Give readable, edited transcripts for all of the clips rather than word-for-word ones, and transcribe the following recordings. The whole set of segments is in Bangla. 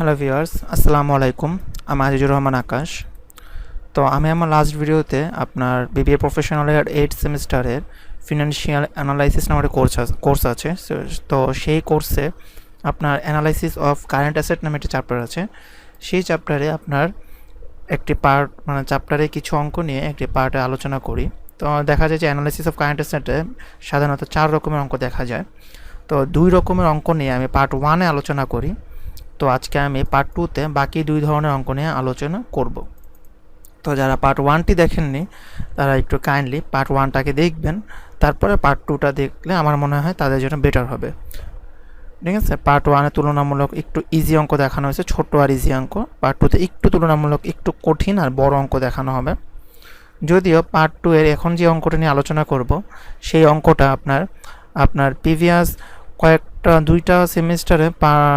হ্যালো ভিউয়ার্স, আসসালামু আলাইকুম। আমি আজিজুর রহমান আকাশ। তো আমি আমার লাস্ট ভিডিওতে আপনার বিবিএ প্রফেশনালের 8 সেমিস্টারের ফিনান্সিয়াল অ্যানালাইসিস নামের কোর্স আছে। তো সেই কোর্সে আপনার অ্যানালাইসিস অফ কারেন্ট অ্যাসেট নামে একটি চ্যাপ্টার আছে। সেই চ্যাপ্টারে আপনার একটি পার্ট চ্যাপ্টারে কিছু অঙ্ক নিয়ে একটি পার্টে আলোচনা করি। তো দেখা যায় যে অ্যানালাইসিস অফ কারেন্ট অ্যাসেটে সাধারণত 4 রকমের অঙ্ক দেখা যায়। তো 2 রকমের অঙ্ক নিয়ে আমি পার্ট 1-এ আলোচনা করি। তো আজকে আমি পার্ট 2-তে বাকি 2 ধরনের অঙ্ক নিয়ে আলোচনা করব। তো যারা পার্ট 1টি দেখেননি তারা একটু কাইন্ডলি পার্ট 1টাকে দেখবেন, তারপরে পার্ট 2টা দেখলে আমার মনে হয় তাদের জন্য বেটার হবে। ঠিক আছে, পার্ট 1-এ তুলনামূলক একটু ইজি অঙ্ক দেখানো হয়েছে, ছোট আর ইজি অঙ্ক। পার্ট 2-তে একটু তুলনামূলক একটু কঠিন আর বড় অঙ্ক দেখানো হবে। যদিও পার্ট 2-এর এখন যে অঙ্কটা নিয়ে আলোচনা করব সেই অঙ্কটা আপনার প্রিভিয়াস দুইটা সেমিস্টারে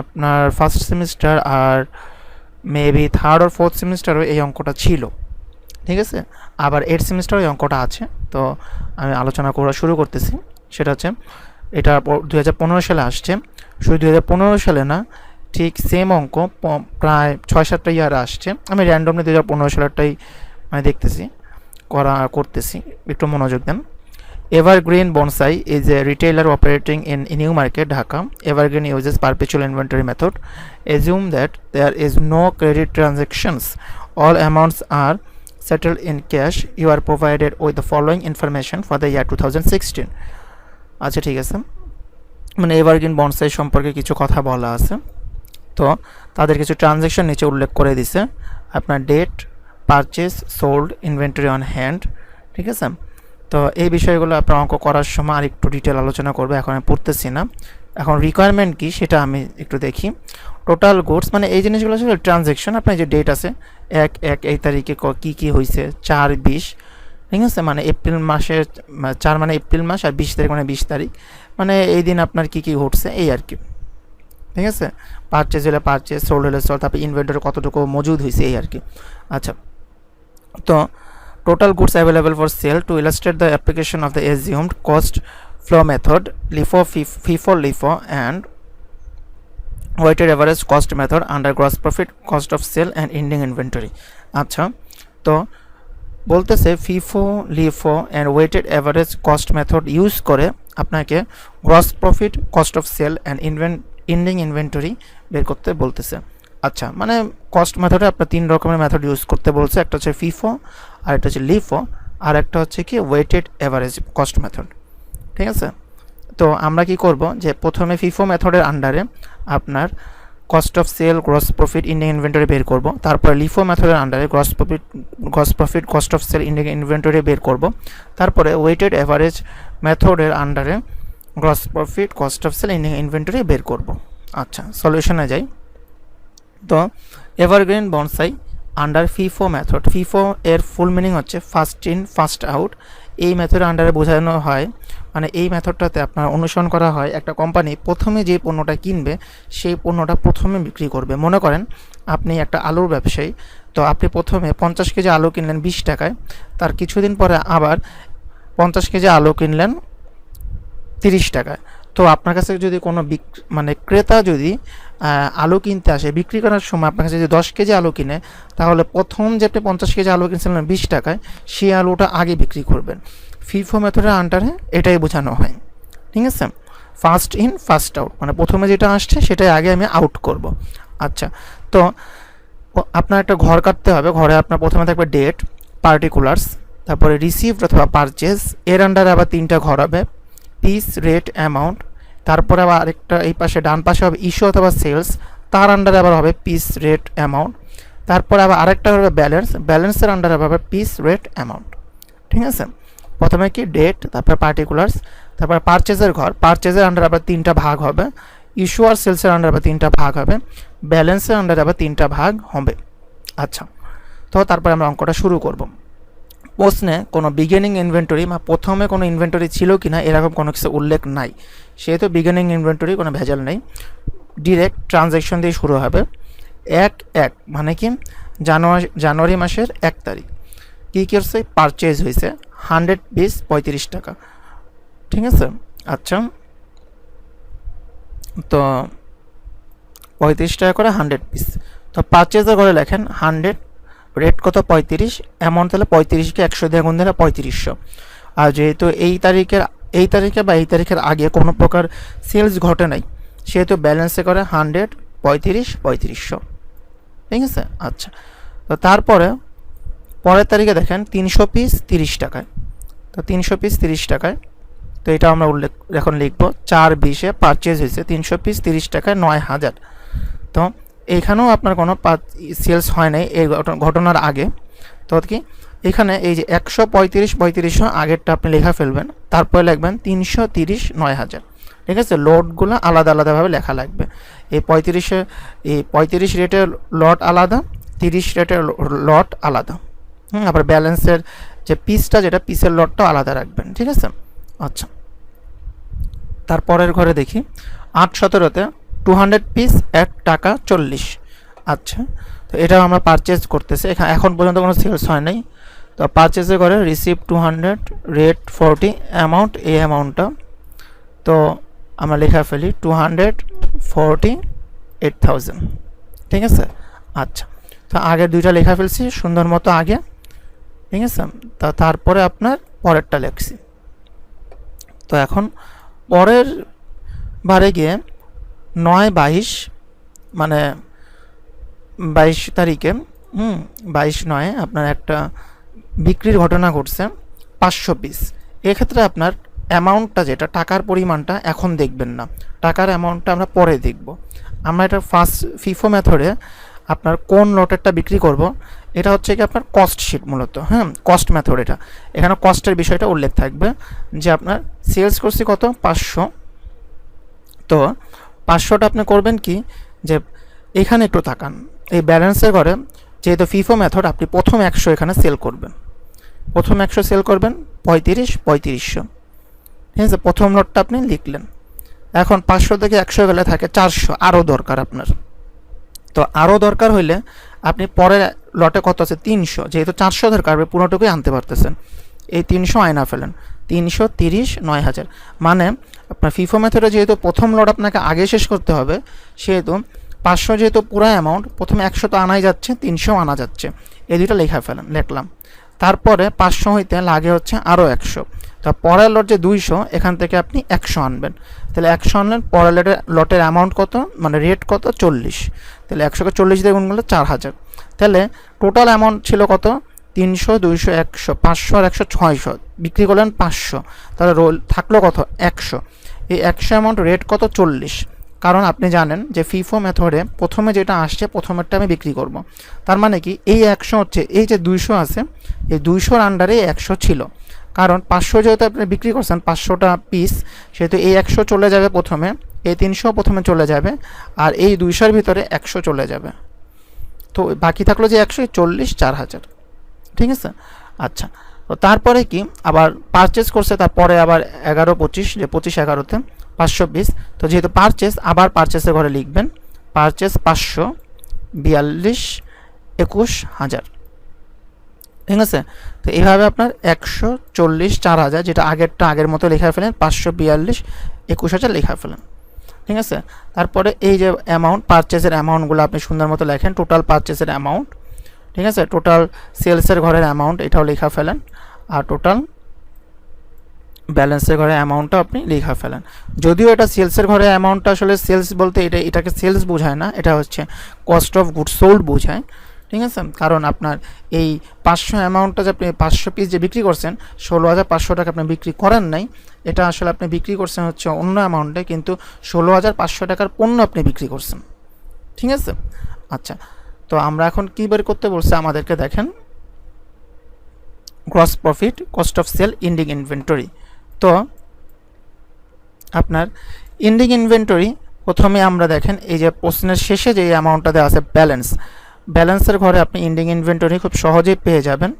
আপনার ফার্স্ট সেমিস্টার আর মেবি থার্ড আর ফোর্থ সেমিস্টারও এই অঙ্কটা ছিল। ঠিক আছে, আবার 8 সেমিস্টারও এই অঙ্কটা আছে। তো আমি আলোচনা করা শুরু করতেছি। সেটা হচ্ছে এটা 2015 সালে আসছে। শুধু 2015 সালে না, ঠিক সেম অঙ্ক প্রায় 6-7টা ইয়ারে আসছে। আমি র্যান্ডমলি 2015 সালেরটাই দেখতেছি, করতেছি, একটু মনোযোগ দেন। Evergreen Bonsai is a retailer operating in New Market, Dhaka. Evergreen uses perpetual inventory method. Assume that there is no credit transactions. All amounts are settled in cash. You are provided with the following information for the year 2016. আচ্ছা, ঠিক আছে, এভারগ্রিন বনসাই সম্পর্কে কিছু কথা বলা আছে। তো তাদের কিছু ট্রানজ্যাকশন নিচে উল্লেখ করে দিছে। আপনার date, purchase, sold, inventory on hand. ঠিক আছে, তো এই বিষয়গুলো আপনার অঙ্ক করার সময় আর একটু ডিটেল আলোচনা করবে, এখন আমি পড়তেছি না। এখন রিকোয়ারমেন্ট কি সেটা আমি একটু দেখি। টোটাল গুডস, এই জিনিসগুলো আসলে ট্রানজ্যাকশন। আপনার যে ডেট আছে 1/1 এই তারিখে কী হয়েছে, 4/20। ঠিক আছে, এপ্রিল মাসের 4 এপ্রিল মাস, আর 20 তারিখ 20 তারিখ, এই দিন আপনার কী ঘটছে এই আর কি। ঠিক আছে, পারচেজ হলে পারচেজ, সোল্ড হলে সোল্ড, তারপর ইনভেন্টরি কতটুকু মজুদ হয়েছে এই আর কি। আচ্ছা, তো total goods available for sale. To illustrate the application of the assumed cost flow method, LIFO, FIFO, LIFO and weighted average cost method under gross profit, cost of sale and ending inventory. আচ্ছা, তো বলতেছে FIFO, LIFO and weighted average cost method use করে আপনাকে gross profit, cost of sale and ending inventory বের করতে বলতেছে। আচ্ছা, কস্ট মেথডে আপনার 3 রকমের মেথড ইউজ করতে বলছে। একটা হচ্ছে ফিফো, আর একটা হচ্ছে লিফো, আর একটা হচ্ছে কি ওয়েটেড অ্যাভারেজ কস্ট মেথড। ঠিক আছে, তো আমরা কি করব যে প্রথমে ফিফো মেথডের আন্ডারে আপনার cost of sale, gross profit, ending inventory বের করব। তারপরে লিফো মেথডের আন্ডারে gross profit, cost of sale, ending inventory বের করব। তারপরে ওয়েটেড অ্যাভারেজ মেথডের আন্ডারে gross profit, cost of sale, ending inventory বের করব। আচ্ছা, সলিউশনে যাই। তো Evergreen bonsai under FIFO method, FIFO এর ফুল মিনিং হচ্ছে ফার্স্ট ইন ফার্স্ট আউট। এই মেথডের আন্ডারে বোঝানো হয়, এই মেথডটাতে আপনার অনুসরণ করা হয় একটা কোম্পানি প্রথমে যে পণ্যটা কিনবে সেই পণ্যটা প্রথমে বিক্রি করবে। মনে করেন আপনি একটা আলুর ব্যবসায়ী, তো আপনি প্রথমে 50 কেজি আলু কিনলেন 20 টাকায়, তার কিছুদিন পরে আবার 50 কেজি আলু কিনলেন 30 টাকায়। তো আপনার কাছে যদি কোনো ক্রেতা যদি আলু কিনতে আসে, বিক্রি করার সময় আপনার কাছে যদি 10 কেজি আলু কিনে, তাহলে প্রথম যে আপনি 50 কেজি আলু কিনছিলেন 20 টাকায়, সেই আলুটা আগে বিক্রি করবেন। ফিফো মেথডের আন্ডারে এটাই বোঝানো হয়। ঠিক আছে, ফার্স্ট ইন ফার্স্ট আউট, প্রথমে যেটা আসছে সেটাই আগে আমি আউট করব। আচ্ছা, তো আপনার একটা ঘর কাটতে হবে। ঘরে আপনার প্রথমে থাকবে ডেট, পার্টিকুলার্স, তারপরে রিসিভড অথবা পারচেজ, এর আন্ডারে আবার 3টা ঘর হবে, পিস, রেট, অ্যামাউন্ট। তারপরে আবার আরেকটা এই পাশে ডান পাশে হবে ইস্যু অথবা সেলস, তার আন্ডারে আবার হবে পিস, রেট, অ্যামাউন্ট। তারপরে আবার আরেকটা হবে ব্যালেন্স, ব্যালেন্সের আন্ডারে হবে পিস, রেট, অ্যামাউন্ট। ঠিক আছে, প্রথমে কি ডেট, তারপর পার্টিকুলার্স, তারপর পারচেজের ঘর, পারচেজের আন্ডারে আবার 3টা ভাগ হবে, ইস্যু আর সেলসের আন্ডারে আবার 3টা ভাগ হবে, ব্যালেন্সের আন্ডারে আবার 3টা ভাগ হবে। আচ্ছা, তো তারপরে আমরা অঙ্কটা শুরু করব। প্রশ্নে কোনো বিগিনিং ইনভেন্টরি প্রথমে কোনো ইনভেন্টরি ছিল কি না এরকম কোনো কিছু উল্লেখ নাই, সেহেতু বিগিনিং ইনভেন্টরি কোনো ভেজাল নেই। ডিরেক্ট ট্রানজ্যাকশন দিয়ে শুরু হবে। 1/1 কি জানুয়ারি মাসের 1 তারিখ। কী করছে, পারচেজ হয়েছে 100 পিস 35 টাকা। ঠিক আছে, আচ্ছা, তো 35 টাকা করে 100 পিস। তো পারচেজের ঘরে লেখেন 100, রেট কত 35, অ্যামাউন্ট তাহলে 35কে 100 দিয়ে গুণ দিলে 3500। আর যেহেতু এই তারিখে বা এই তারিখের আগে কোনো প্রকার সেলস ঘটে নাই, সেহেতু ব্যালেন্সে করে 100, 3500। ঠিক আছে। আচ্ছা, তো তারপরে পরের তারিখে দেখেন 300 পিস 30 টাকায়। তো 300 পিস 30 টাকায়, তো এটা আমরা এখন লিখবো 4/20-এ পারচেজ হয়েছে 300 পিস 30 টাকায় 9000। তো এইখানেও আপনার কোনো সেলস হয় নাই এই ঘটনার আগে। তো কি এখানে এই যে 135 আগেরটা আপনি লেখা ফেলবেন, তারপরে লিখবেন 330 9000। ঠিক আছে, লটগুলো আলাদা আলাদাভাবে লেখা লাগবে। এই 35 রেটের লট আলাদা, 30 রেটের লট আলাদা। আবার ব্যালেন্সের যে পিসটা, যেটা পিসের লটটাও আলাদা রাখবেন। ঠিক আছে। আচ্ছা, তারপরের ঘরে দেখি 8/17-তে 200 পিস 1 টাকা 40। আচ্ছা, তো এটাও আমরা পারচেজ করতেছি, এখন পর্যন্ত কোনো সেলস হয় নাই। তো পারচেজে করে রিসিভ 200, রেট 40, অ্যামাউন্ট এই অ্যামাউন্টটা, তো আমরা লেখা ফেলি 248,000। ঠিক আছে। আচ্ছা, তো আগের দুইটা লেখা ফেলছি সুন্দর মতো আগে। ঠিক আছে, তারপরে আপনার পরেরটা লিখছি। তো এখন পরের বারে গিয়ে 9/22 মানে 22 তারিখে 22/9 আপনার একটা বিক্রির ঘটনা ঘটছে 500 পিস। এক্ষেত্রে আপনার অ্যামাউন্টটা, যেটা টাকার পরিমাণটা এখন দেখবেন না, টাকার অ্যামাউন্টটা আমরা পরে দেখব। আমরা এটা ফার্স্ট ফিফো মেথডে আপনার কোন লটেরটা বিক্রি করব, এটা হচ্ছে কি আপনার কস্ট শিট মূলত। কস্ট মেথড এটা। এখানে কস্টের বিষয়টা উল্লেখ থাকবে যে আপনার সেলস করছি কত 500। তো 500টা আপনি করবেন কি, যে এখানে একটু তাকান, এই ব্যালেন্সের ঘরে যেহেতু ফিফো মেথড, আপনি প্রথম 100 এখানে সেল করবেন। প্রথম 100 সেল করবেন 3500। ঠিক আছে, প্রথম লটটা আপনি লিখলেন। এখন 500 থেকে 100 গেলে থাকে 400, আরও দরকার আপনার। তো আরও দরকার হইলে আপনি পরের লটে কত আছে 300, যেহেতু 400 দরকার, আপনি পুরোটুকুই আনতে পারতেছেন। এই 300 আয়না ফেলেন, 330 9000। মানে আপনার ফিফো মেথডে যেহেতু প্রথম লট আপনাকে আগে শেষ করতে হবে, সেহেতু 500 যেহেতু পুরো অ্যামাউন্ট, প্রথমে 100 তো আনাই যাচ্ছে, 300 আনা যাচ্ছে, এই দুটো লেখা ফেলেন। লিখলাম, তারপরে 500 হইতে লাগে হচ্ছে আরও 100। তো পরের লট যে 200, এখান থেকে আপনি 100 আনবেন। তাহলে 100 আনলেন, পরের লটের অ্যামাউন্ট কত, মানে রেট কত 40। তাহলে 100কে 40 দিয়ে গুণ করলে 4000। তাহলে টোটাল অ্যামাউন্ট ছিল কত 300, 200, 100, 500 আর 100 600। বিক্রি করলেন 500, তাহলে রোল থাকলো কত 100। এই 100 অ্যামাউন্ট, রেট কত 40। কারণ আপনি জানেন যে ফিফো মেথডে প্রথমে যেটা আসছে প্রথমেরটা আমি বিক্রি করব। তার মানে কি এই 100 হচ্ছে, এই যে 200 আছে, এই 200-র আন্ডারে 100 ছিল। কারণ 500 যেহেতু আপনি বিক্রি করছেন 500টা পিস, সেহেতু এই 100 চলে যাবে প্রথমে, এই 300 প্রথমে চলে যাবে, আর এই 200-র ভিতরে 100 চলে যাবে। তো বাকি থাকলো যে 100, 40, 4000। ঠিক আছে। আচ্ছা, তো তারপরে কি আবার পারচেস করছে, তারপরে আবার 11/25, যে 25/11-তে 500 পিস। তো যেহেতু পারচেস, আবার পারচেসের ঘরে লিখবেন পারচেস 500, 42, 21000। ঠিক আছে। তো এইভাবে আপনার 140, 4000, যেটা আগের মতো লেখা ফেলেন, 542, 21000 লেখা ফেলেন। ঠিক আছে। তারপরে এই যে অ্যামাউন্ট, পারচেসের অ্যামাউন্টগুলো আপনি সুন্দর মতো লেখেন, টোটাল পারচেসের অ্যামাউন্ট। ঠিক আছে, টোটাল সেলসের ঘরের অ্যামাউন্ট এটাও লেখা ফেলেন, আর টোটাল ব্যালেন্সের ঘরে অ্যামাউন্টটা আপনি লেখা ফেলেন। যদিও এটা সেলসের ঘরে অ্যামাউন্টটা আসলে সেলস বলতে এটাকে সেলস বোঝায় না, এটা হচ্ছে কস্ট অফ গুডস সোল্ড বোঝায়। ঠিক আছে, কারণ আপনার এই 500 অ্যামাউন্টটা যে আপনি 500 পিস যে বিক্রি করছেন, 16,500 টাকা আপনি বিক্রি করেন নাই, এটা আসলে আপনি বিক্রি করছেন হচ্ছে অন্য অ্যামাউন্টে, কিন্তু 16,500 টাকার পণ্য আপনি বিক্রি করছেন। ঠিক আছে। আচ্ছা, তো আমরা এখন কী বের করতে বলছে আমাদেরকে, দেখেন gross profit, cost of sale, ending inventory. তো আপনার এন্ডিং ইনভেন্টরি প্রথমে আমরা দেখেন এই যে প্রশ্নের শেষে যে অ্যামাউন্টটা দেওয়া আছে ব্যালেন্সের ঘরে আপনি এন্ডিং ইনভেন্টরি খুব সহজেই পেয়ে যাবেন।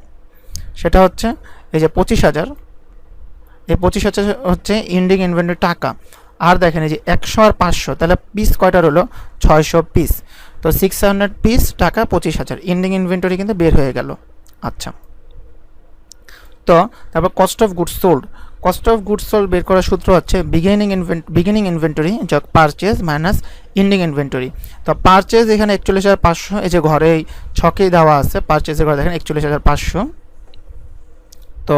সেটা হচ্ছে এই যে 25,000, এই 25,000 হচ্ছে এন্ডিং ইনভেন্টরি টাকা। আর দেখেন এই যে 100 আর 500, তাহলে পিস কয়টা হলো 600 পিস। তো 600 পিস টাকা 25,000, এন্ডিং ইনভেন্টরি কিন্তু বের হয়ে গেল। আচ্ছা, তো তারপর cost of goods sold, cost of goods sold বের করার সূত্র হচ্ছে বিগিনিং ইনভেন্টরি যোগ পারচেজ মাইনাস এন্ডিং ইনভেন্টরি। তো পারচেজ এখানে 41,500, এই যে ঘরে ছকেই দেওয়া আছে পারচেজের ঘরে দেখেন 41,500। তো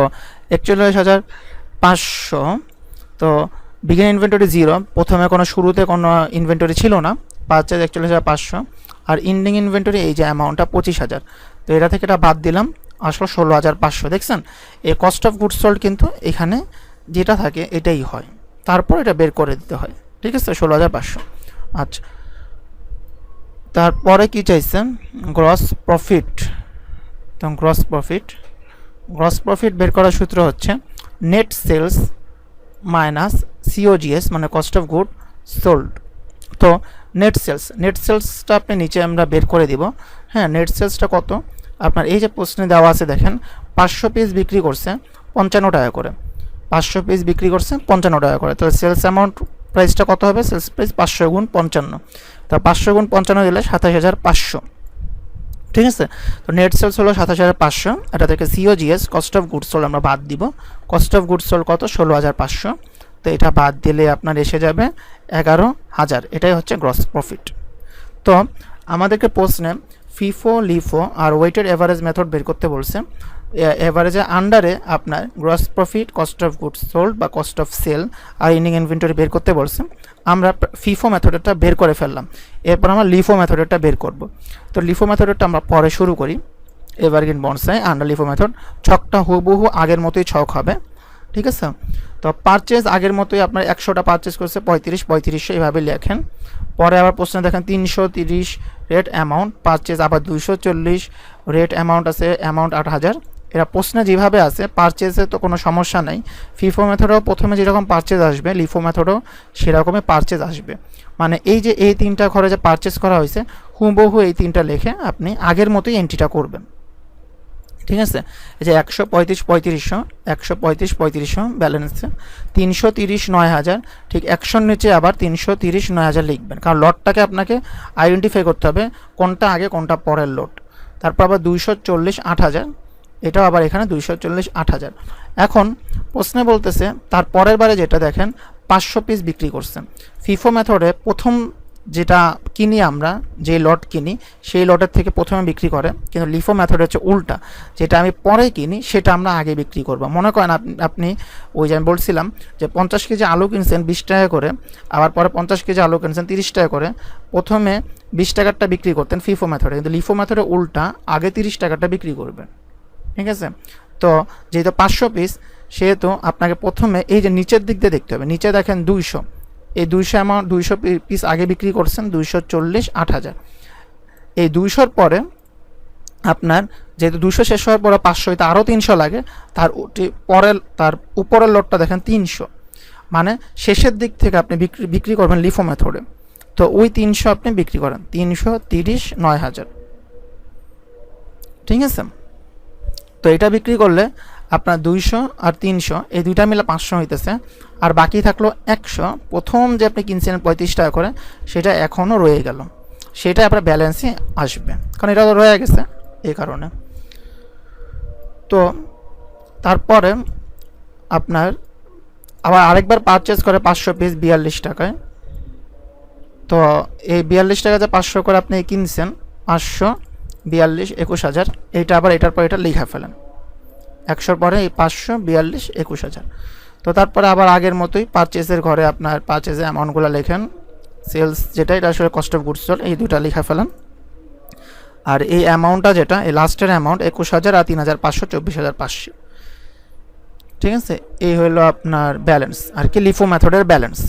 41,500, তো বিগিনিং ইনভেন্টরি 0, প্রথমে কোনো শুরুতে কোনো ইনভেন্টরি ছিল না, পারচেজ 41,500, আর এন্ডিং ইনভেন্টরি এই যে অ্যামাউন্টটা 25,000। তো এটা থেকে এটা বাদ দিলাম, আসলে 16,500। দেখছেন এই কস্ট অফ গুডস সোল্ড কিন্তু এখানে যেটা থাকে এটাই হয়, তারপর এটা বের করে দিতে হয়, ঠিক আছে, 16,500। আচ্ছা, তারপরে কি চাইছেন, গ্রস প্রফিট। তো গ্রস প্রফিট বের করার সূত্র হচ্ছে নেট সেলস মাইনাস সিওজিএস মানে কস্ট অফ গুড সোল্ড। তো নেট সেলসটা আপনি নিচে আমরা বের করে দিব। হ্যাঁ, নেট সেলসটা কত আপনার এই যে প্রশ্নে দেওয়া আছে দেখেন, 500 পিস বিক্রি করছে 55 টাকা করে, 500 পিস বিক্রি করছে 55 টাকা করে। তাহলে সেলস অ্যামাউন্ট প্রাইসটা কত হবে, সেলস প্রাইস 500 গুণ 55। তা 500 গুণ 55 দিলে 27,500, ঠিক আছে। তো নেট সেলস হলো 27,500, এটা থেকে COGS cost of goods sold আমরা বাদ দিব। কস্ট অফ গুডস সোল্ড কত, 16,500। তো এটা বাদ দিলে আপনার এসে যাবে 11,000, এটাই হচ্ছে গ্রস প্রফিট। তো আমাদেরকে প্রশ্নে ফিফো, লিফো আর ওয়েটেড এভারেজ মেথড বের করতে বলছে। এভারেজের আন্ডারে আপনার gross profit, cost of goods sold বা কস্ট অফ সেল আর এন্ডিং ইনভেন্টরি বের করতে বলছে। আমরা ফিফো মেথডটা বের করে ফেললাম, এরপর আমরা লিফো মেথডটা বের করব। তো লিফো মেথডটা আমরা পরে শুরু করি। Evergreen bonsai under LIFO method, ছকটা হুবহু আগের মতোই ছক হবে, ঠিক আছে। তো পারচেজ আগের মতোই আপনার 100টা পারচেজ করছে 3500 এইভাবে লেখেন। পরে আবার প্রশ্নে দেখেন 330 রেট অ্যামাউন্ট, পারচেজ আবার 240, রেট অ্যামাউন্ট আছে অ্যামাউন্ট 8,000। এরা প্রশ্নে যেভাবে আছে পারচেজে তো কোনো সমস্যা নাই। ফিফো মেথডেও প্রথমে যেরকম পারচেজ আসবে লিফো মেথডেও সেরকমই পারচেজ আসবে। মানে এই যে এই তিনটা ঘরে যে পারচেজ করা হয়েছে হুবহু এই তিনটা লিখে আপনি আগের মতোই এন্ট্রিটা করবেন, ঠিক আছে। এই যে 135,500, 135,500 ব্যালেন্সে 330 9,000, ঠিক 100 নিচে আবার 330 9,000 লিখবেন, কারণ লটটাকে আপনাকে আইডেন্টিফাই করতে হবে কোনটা আগে কোনটা পরের লট। তারপর আবার 240 8,000, এটাও আবার এখানে 240 8,000। এখন প্রশ্নে বলতেছে তার পরের বারে যেটা দেখেন 500 পিস বিক্রি করছেন। ফিফো মেথডে প্রথম যেটা কিনি আমরা, যে লট কিনি সেই লটের থেকে প্রথমে বিক্রি করে, কিন্তু লিফো মেথড হচ্ছে উল্টা, যেটা আমি পরে কিনি সেটা আমরা আগে বিক্রি করব। মনে করেন আপনি ওই যে আমি বলছিলাম যে 50 কেজি আলু কিনছেন 20 টাকা করে, আবার পরে 50 কেজি আলু কিনছেন 30 টাকা করে, প্রথমে 20 টাকারটা বিক্রি করতেন ফিফো মেথডে, কিন্তু লিফো মেথডে উল্টা, আগে 30 টাকারটা বিক্রি করবেন, ঠিক আছে। তো যেহেতু 500 পিস সেহেতু আপনাকে প্রথমে এই যে নিচের দিক দিয়ে দেখতে হবে, নিচে দেখেন 200, এই 200 অ্যামাউন্ট 200 পিস আগে বিক্রি করছেন 240 8,000। এই 200-র পরে আপনার যেহেতু 200 শেষ হওয়ার পরে 500 হইতে আরও 300 লাগে, তার উপরের লটটা দেখেন 300, মানে শেষের দিক থেকে আপনি বিক্রি করবেন লিফো মেথডে। তো ওই 300 আপনি বিক্রি করেন 330 9,000, ঠিক আছে। তো এটা বিক্রি করলে আপনার 200 আর 300 এই দুইটা মিলে 500 হইতেছে, আর বাকি থাকলো 100। প্রথম যে আপনি কিনছিলেন 35 টাকা করে সেটা এখনও রয়ে গেল, সেটা আপনার ব্যালেন্সে আসবে, কারণ এটা তো রয়ে গেছে এই কারণে। তো তারপরে আপনার আবার আরেকবার পারচেজ করে 500 পিস 42 টাকায়। তো এই 42 টাকা যে 500 করে আপনি কিনছেন, 500 42 21,000, এইটা আবার এটার পর এটা লিখা ফেলেন, 100-র পরে এই 500 42 21,000। তো তারপরে আবার আগের মতোই পারচেজের ঘরে আপনার পারচেজের অ্যামাউন্টগুলো লেখেন, সেলস যেটা এটা আসলে কস্ট অফ গুডস সোল্ড, এই দুটা লিখা ফেলেন। আর এই অ্যামাউন্টটা যেটা এই লাস্টের অ্যামাউন্ট 21,000 আর 3,500 24,500, ঠিক আছে। এই হলো আপনার ব্যালেন্স আর কি, লিফো মেথডের ব্যালেন্স।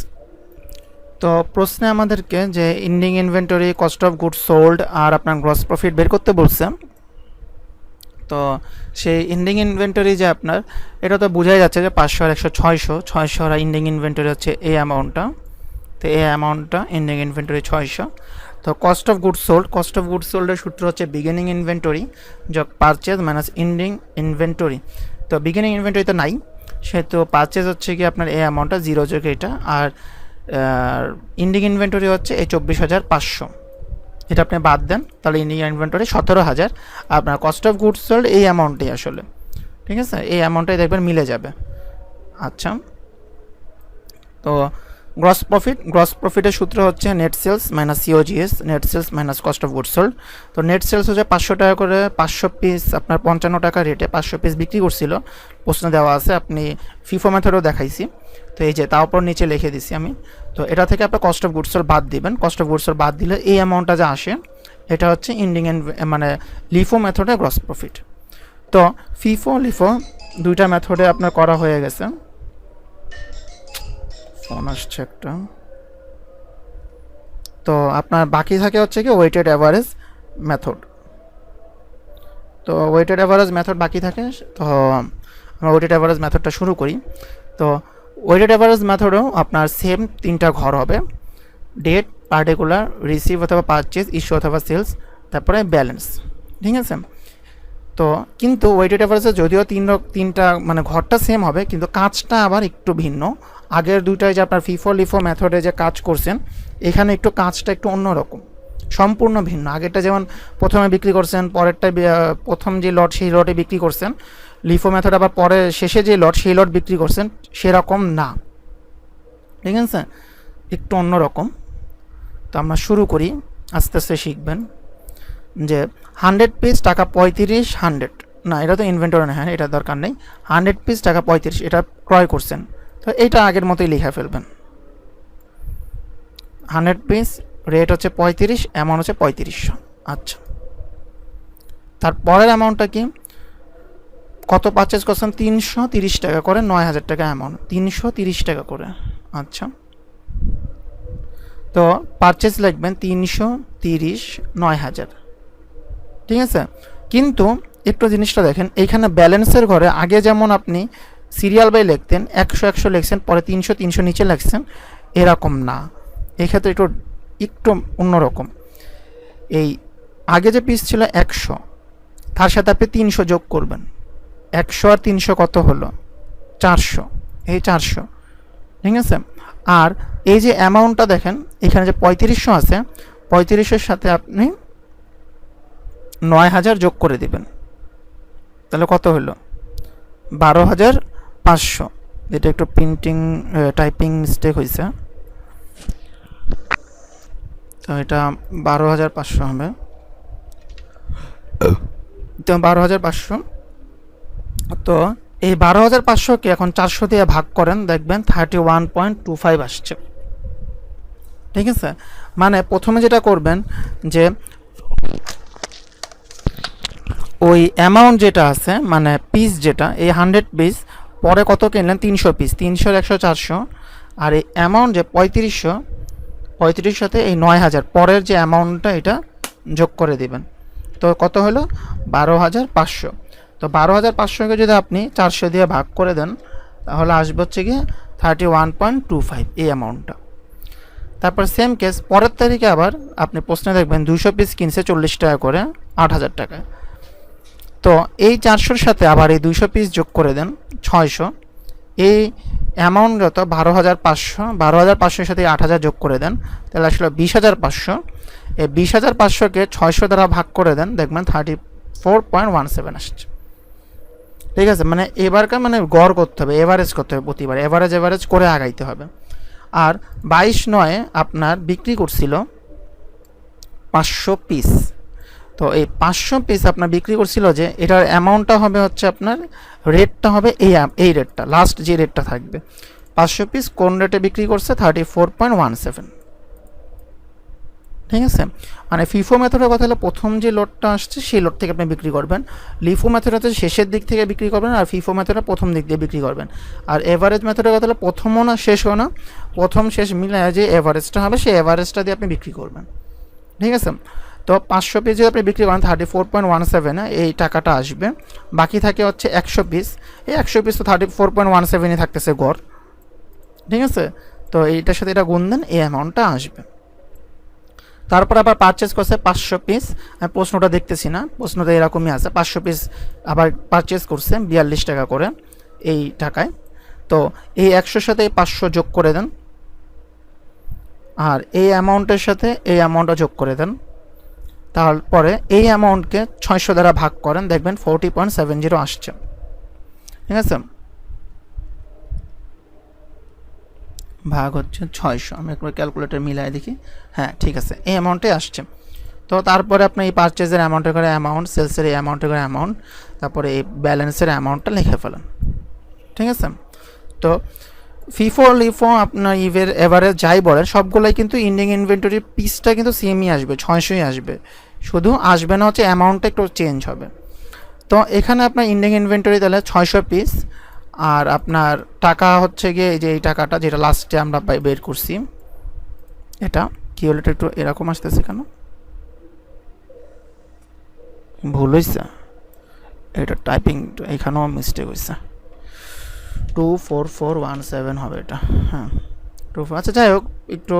তো প্রশ্নে আমাদেরকে যে ending inventory, cost of goods sold আর আপনার গ্রস প্রফিট বের করতে বলছে। তো সেই এন্ডিং ইনভেন্টরি যে আপনার এটা তো বোঝাই যাচ্ছে যে 500 আর 100 600 আর এন্ডিং ইনভেন্টরি হচ্ছে এই অ্যামাউন্টটা। তো এই অ্যামাউন্টটা এন্ডিং ইনভেন্টরি 600। তো কস্ট অফ গুডস সোল্ডের সূত্র হচ্ছে বিগিনিং ইনভেন্টরি যোগ পারচেজ মাইনাস এন্ডিং ইনভেন্টরি। তো বিগিনিং ইনভেন্টরি তো নাই, সেহেতু পারচেজ হচ্ছে কি আপনার এই অ্যামাউন্টটা 0 যোগ এটা, আর এন্ডিং ইনভেন্টরি হচ্ছে এই 24,500, এটা আপনি বাদ দেন, তাহলে এন্ডিং ইনভেন্টরি 17,000। আপনার কস্ট অফ গুডস সোল্ড এই অ্যামাউন্টটাই আসলে, ঠিক আছে, এই অ্যামাউন্টটাই দেখবেন মিলে যাবে। আচ্ছা, তো গ্রস প্রফিটের সূত্র হচ্ছে net sales minus COGS, net sales minus cost of goods sold. তো নেট সেলস হচ্ছে 500 টাকা করে, 500 পিস আপনার 55 টাকা রেটে 500 পিস বিক্রি করছিল, প্রশ্ন দেওয়া আছে, আপনি ফিফো মেথডও দেখাইছি। তো এই যে তারপর নিচে লিখে দিছি আমি। তো এটা থেকে আপনার কস্ট অফ গুডস সোল্ড বাদ দিবেন, কস্ট অফ গুডস সোল্ড বাদ দিলে এই অ্যামাউন্টটা যা আসে এটা হচ্ছে ইন্ডিং এন্ড মানে লিফো মেথডে গ্রস প্রফিট। তো ফিফো লিফো দুইটা মেথডে আপনার করা হয়ে গেছে। ফোন আসছে একটা। তো আপনার বাকি থাকে হচ্ছে কি ওয়েটেড অ্যাভারেজ মেথড। তো ওয়েটেড অ্যাভারেজ মেথড বাকি থাকে। তো আমরা ওয়েটেড অ্যাভারেজ মেথডটা শুরু করি। তো ওয়েটেড অ্যাভারেজ মেথডও আপনার সেম 3টা ঘর হবে, ডেট, পার্টিকুলার, রিসিভ অথবা পারচেজ, ইস্যু অথবা সেলস, তারপরে ব্যালেন্স। ঠিক আছে, তো কিন্তু ওয়েটেড অ্যাভারেজে যদিও তিনটা মানে ঘরটা সেম হবে, কিন্তু কাজটা আবার একটু ভিন্ন। আগের দুইটায় যে আপনার ফিফো লিফো মেথডে যে কাজ করছেন, এখানে একটু কাজটা একটু অন্যরকম, সম্পূর্ণ ভিন্ন। আগেরটা যেমন প্রথমে বিক্রি করছেন, পরেরটা প্রথম যে লট সেই লটে বিক্রি করছেন, লিফো মেথড আবার পরে শেষে যে লট সেই লট বিক্রি করছেন, সেরকম না। ঠিক আছে, একটু অন্যরকম। তো আমরা শুরু করি, আস্তে আস্তে শিখবেন। যে 100 পিস টাকা 35, 100 না, এটা তো ইনভেন্টরি না, হ্যাঁ এটা দরকার নেই। 100 পিস টাকা 35 এটা ক্রয় করছেন, তো এইটা আগের মতোই লিখে ফেলবেন। 100 পিস, রেট হচ্ছে 35, অ্যামাউন্ট হচ্ছে 3500। আচ্ছা, তারপরের অ্যামাউন্টটা কি, কত পারচেজ করছেন, 330 টাকা করে, 9000 টাকা অ্যামাউন্ট, 330 টাকা করে। আচ্ছা, তো পারচেজ লিখবেন 330, 9000। ঠিক আছে, কিন্তু একটু জিনিসটা দেখেন, এইখানে ব্যালেন্সের ঘরে আগে যেমন আপনি সিরিয়াল বাই লিখতেন, 100 লিখছেন, পরে 300 নিচে লিখছেন, এরকম না। এক্ষেত্রে একটু অন্যরকম। এই আগে যে পিস ছিল 100, তার সাথে আপনি 300 যোগ করবেন। 100 আর 300 কত হলো, 400, এই 400। ঠিক আছে, আর এই যে অ্যামাউন্টটা দেখেন, এখানে যে 3500 আছে, 3500-এর সাথে আপনি 9000 যোগ করে দিবেন, তাহলে কত হলো, 12500। এটা একটু প্রিন্টিং টাইপিং মিস্টেক হয়েছে, তো এটা 12500 হবে। তো 12500, তো এই 12500-কে এখন 400 দিয়ে ভাগ করেন, দেখবেন 31.25 আসছে। ঠিক আছে, মানে প্রথমে যেটা করবেন যে ওই অ্যামাউন্ট যেটা আছে মানে পিস যেটা, এই 100 পিস, পরে কত কিনলেন, 300 পিস, 300, 100, 400, আর এই অ্যামাউন্ট যে 3500, 35 সাথে এই 9000 পরের যে অ্যামাউন্টটা এটা যোগ করে দিবেন। তো কত হলো, 12500। তো 12500-কে যদি আপনি 400 দিয়ে ভাগ করে দেন, তাহলে আসবে হচ্ছে গিয়ে 31.25 এই অ্যামাউন্টটা। তারপর সেম কেস পরের তারিখে আবার আপনি প্রশ্নে দেখবেন 200 পিস কিনছে 40 টাকা করে, 8000 টাকা। তো এই 400-র সাথে আবার এই 200 পিস যোগ করে দেন, 600। এই অ্যামাউন্ট যত 12500, 12500-এর সাথে 8000 যোগ করে দেন, তাহলে আসলে 20500। এই 20500-কে 600 দ্বারা ভাগ করে দেন, দেখবেন 34.17 আসছে। ঠিক আছে, মানে এবারকার মানে গড় করতে হবে, এভারেজ করতে হবে, প্রতিবার এভারেজ করে আগাইতে হবে। আর 22/9 আপনার বিক্রি করছিল 500 পিস। তো এই 500 পিস আপনার বিক্রি করছিল, যে এটার অ্যামাউন্টটা হবে হচ্ছে আপনার, রেটটা হবে এই রেটটা, লাস্ট যে রেটটা থাকবে। 500 পিস কোন রেটে বিক্রি করছে, 34.17। ঠিক আছে, মানে ফিফো মেথডের কথা হলে প্রথম যে লটটা আসছে সেই লট থেকে আপনি বিক্রি করবেন, লিফো মেথডে হচ্ছে শেষের দিক থেকে বিক্রি করবেন, আর ফিফো মেথডে প্রথম দিক দিয়ে বিক্রি করবেন। আর এভারেজ মেথডের কথা হলে প্রথমও না শেষও না, প্রথম শেষ মিলে যে এভারেজটা হবে সেই এভারেজটা দিয়ে আপনি বিক্রি করবেন। ঠিক আছে, তো 500 পিস যদি আপনি বিক্রি করেন 34.17 এই টাকাটা আসবে। বাকি থাকে হচ্ছে 100 পিস, এই 100 পিস তো 34.17ই থাকতেছে গড়। ঠিক আছে, তো এইটার সাথে এটা গুণ দেন, এই অ্যামাউন্টটা আসবে। তারপর আবার পারচেস করছে 500 পিস, আমি প্রশ্নটা দেখতেছি না, প্রশ্নটা এরকমই আছে, 500 পিস আবার পারচেস করছে 42 টাকা করে এই টাকায়। তো এই 100-র সাথে 500 যোগ করে দেন, আর এই অ্যামাউন্টের সাথে এই অ্যামাউন্টটা যোগ করে দেন। তারপরে এই অ্যামাউন্টকে 600 দ্বারা ভাগ করেন, দেখবেন 40.70 আসছে। ঠিক আছে, ভাগ হচ্ছে 600, আমি একবার ক্যালকুলেটর মিলাই দেখি। হ্যাঁ ঠিক আছে, এই অ্যামাউন্টে আসছে। তো তারপরে আপনি এই পারচেজের অ্যামাউন্টের করে অ্যামাউন্ট, সেলসের এই অ্যামাউন্টের করে অ্যামাউন্ট, তারপরে এই ব্যালেন্সের অ্যামাউন্টটা লিখে ফেলেন। ঠিক আছে, তো ফিফো লিফো আপনার ইভের এভারেজ যাই বলেন সবগুলোই কিন্তু ইন্ডিং ইনভেন্টরি পিসটা কিন্তু সেমই আসবে, 600ই আসবে, শুধু আসবে না হচ্ছে অ্যামাউন্টটা একটু চেঞ্জ হবে। তো এখানে আপনার ইন্ডিং ইনভেন্টরি তাহলে 600 পিস, আর আপনার টাকা হচ্ছে গিয়ে এই যে এই টাকাটা যেটা লাস্টে আমরা বের করছি, এটা কি হলো, এটা একটু এরকম আসতেছে কেন, ভুল হয়েছে, এটা টাইপিং এখানেও মিস্টেক হয়েছে, 24417 হবে এটা। হ্যাঁ 24, আচ্ছা যাই হোক, একটু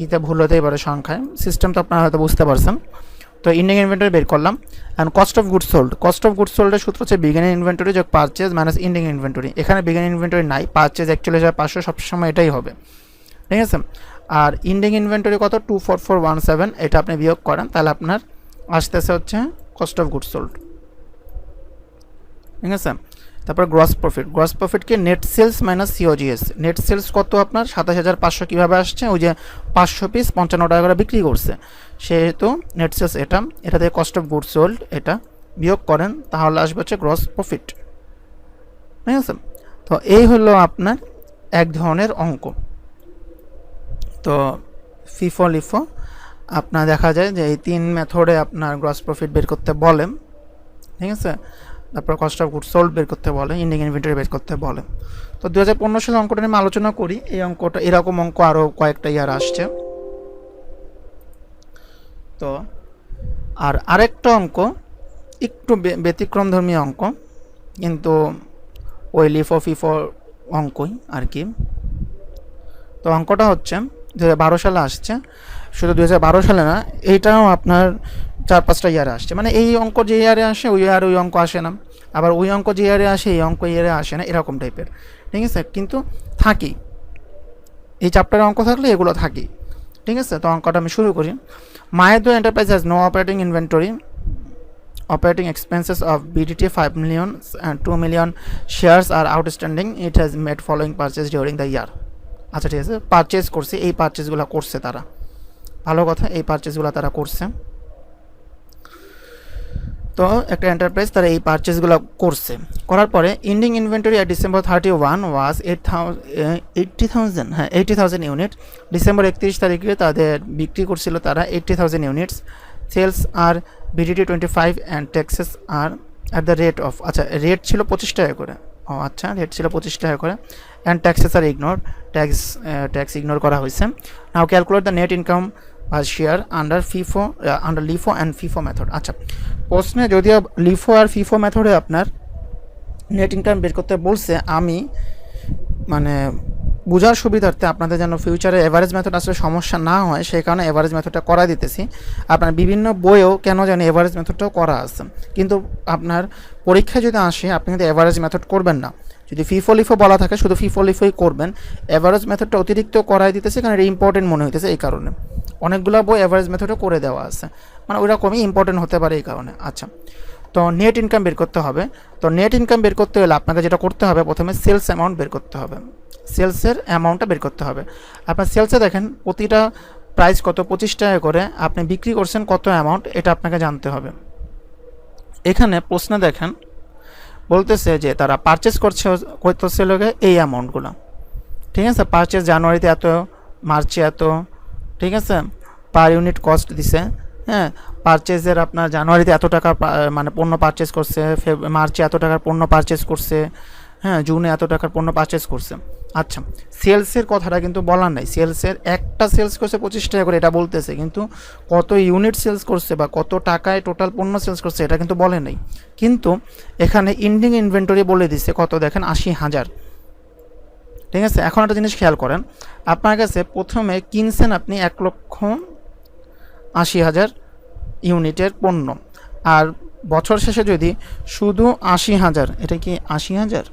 ইতে ভুল হতেই পারে সংখ্যায়, সিস্টেম তো আপনারা হয়তো বুঝতে পারছেন। তো ইন্ডিং ইনভেন্টরি বের করলাম। And cost of goods sold, cost of goods সোল্ডের সূত্র হচ্ছে বিগিনিং ইনভেন্টরি যোগ পারচেজ মাইনাস ইন্ডিং ইনভেন্টরি। এখানে বিগিনিং ইনভেন্টরি নাই, পারচেজ 41,500 সবসময় এটাই হবে। ঠিক আছে, আর ইন্ডিং ইনভেন্টরি কত, 24417, এটা আপনি বিয়োগ করেন তাহলে আপনার আসতেছে হচ্ছে কস্ট অফ গুডস সোল্ড। ঠিক আছে, তারপর গ্রস প্রফিট, গ্রস প্রফিট কি net sales minus COGS. Net sales কত আপনার 27,500, কীভাবে আসছে, ওই যে 500 পিস 55 টাকা করে বিক্রি করছে, সেহেতু নেট সেলস এটা, এটা থেকে কস্ট অফ গুডস সোল্ড এটা বিয়োগ করেন তাহলে আসবে হচ্ছে গ্রস প্রফিট। ঠিক আছে, তো এই হলো আপনার এক ধরনের অঙ্ক। তো ফিফো লিফো আপনার দেখা যায় যে এই 3 মেথডে আপনার গ্রস প্রফিট বের করতে বলে। ঠিক আছে, তারপর কস্ট অফ গুডস সোল্ড বের করতে বলে, ইন্ডিং ইনভেন্টরি বের করতে বলে। তো 2015 সালে অঙ্কটা নিয়ে আলোচনা করি। এই অঙ্কটা, এরকম অঙ্ক আরও কয়েকটা ইয়ার আসছে। তো আর আরেকটা অঙ্ক একটু ব্যতিক্রমধর্মী অঙ্ক, কিন্তু ওই লিফো ফিফো অঙ্কই আর কি। তো অঙ্কটা হচ্ছে 2012 সালে আসছে, শুধু 2012 সালে না, এইটাও আপনার 4-5টা ইয়ারে আসছে, মানে এই অঙ্ক যে ইয়ারে আসে ওই ইয়ারে ওই অঙ্ক আসে না, আবার ওই অঙ্ক যে ইয়ারে আসে এই অঙ্ক ইয়ারে আসে না, এরকম টাইপের। ঠিক আছে, কিন্তু থাকি এই চ্যাপ্টারে অঙ্ক থাকলে এগুলো থাকি। ঠিক আছে, তো অঙ্কটা আমি শুরু করি। Mahendra Enterprise has no operating inventory, operating expenses of BDT 5 million and 2 million shares are outstanding. It has made following purchase during the year. আচ্ছা ঠিক আছে, পারচেজ করছে, এই পারচেজগুলো করছে তারা, ভালো কথা, এই পারচেজগুলো তারা করছে। তো একটা এন্টারপ্রাইজ তারা এই পারচেজগুলো করছে, করার পরে ইন্ডিং ইনভেন্টরি অ্যাট December 31 ওয়াজ 80,000, হ্যাঁ 80,000 ইউনিট। ডিসেম্বর 31 তারিখে তাদের বিক্রি করছিল তারা 80,000 ইউনিটস। সেলস আর BDT 25 অ্যান্ড ট্যাক্সেস আর অ্যাট দ্য রেট অফ, আচ্ছা রেট ছিল 25 টাকা করে, ও আচ্ছা রেট ছিল 25 টাকা করে, অ্যান্ড ট্যাক্সেস আর ইগনোর, ট্যাক্স ইগনোর করা হয়েছে। Now calculate the net income আর share under LIFO and FIFO method. আচ্ছা, প্রশ্নে যদিও লিফো আর ফিফো মেথডে আপনার নেট ইনকাম বের করতে বলছে, আমি মানে বোঝার সুবিধার্থে আপনাদের যেন ফিউচারে এভারেজ মেথড আসলে সমস্যা না হয় সেই কারণে এভারেজ মেথডটা করা দিতেছি। আপনার বিভিন্ন বইয়েও কেন জানি এভারেজ মেথডটাও করা আছে, কিন্তু আপনার পরীক্ষায় যদি আসে আপনি কিন্তু এভারেজ মেথড করবেন না। যদি ফিফো লিফো বলা থাকে শুধু ফিফো লিফোই করবেন, এভারেজ মেথডটা অতিরিক্ত করাই দিতেছে কারণ এটা ইম্পর্টেন্ট মনে হইতেছে এই কারণে। অনেকগুলো বই এভারেজ মেথডও করে দেওয়া আছে, মানে ওই রকমই ইম্পর্টেন্ট হতে পারে এই কারণে। আচ্ছা, তো নেট ইনকাম বের করতে হবে। তো নেট ইনকাম বের করতে হলে আপনাকে যেটা করতে হবে, প্রথমে সেলস অ্যামাউন্ট বের করতে হবে, সেলসের অ্যামাউন্টটা বের করতে হবে। আপনার সেলসে দেখেন প্রতিটা প্রাইস কত, 25 টাকা করে, আপনি বিক্রি করছেন কত অ্যামাউন্ট, এটা আপনাকে জানতে হবে। এখানে প্রশ্ন দেখেন বলতেছে যে তারা পারচেস করতেছে লোকে এই অ্যামাউন্টগুলো। ঠিক আছে, পারচেস জানুয়ারিতে এত, মার্চে এত, ঠিক আছে, পার ইউনিট কস্ট দিছে। হ্যাঁ, পারচেজের আপনার জানুয়ারিতে এত টাকা মানে পণ্য পারচেস করছে, মার্চে এত টাকার পণ্য পারচেস করছে, হ্যাঁ জুনে এত টাকার পণ্য পারচেস করছে। আচ্ছা, সেলসের কথাটা কিন্তু বলার নাই, সেলসের একটা সেলস করছে 25 টাকা করে এটা বলতেছে, কিন্তু কত ইউনিট সেলস করছে বা কত টাকায় টোটাল পণ্য সেলস করছে এটা কিন্তু বলে নাই। কিন্তু এখানে ইন্ডিং ইনভেন্টরি বলে দিচ্ছে কত, দেখেন 80,000। ঠিক আছে, এখন একটা জিনিস খেয়াল করেন, আপনার কাছে প্রথমে কিনছেন আপনি 1,80,000 ইউনিটের পণ্য, আর বছর শেষে যদি শুধু 80,000, এটা কি 80,000?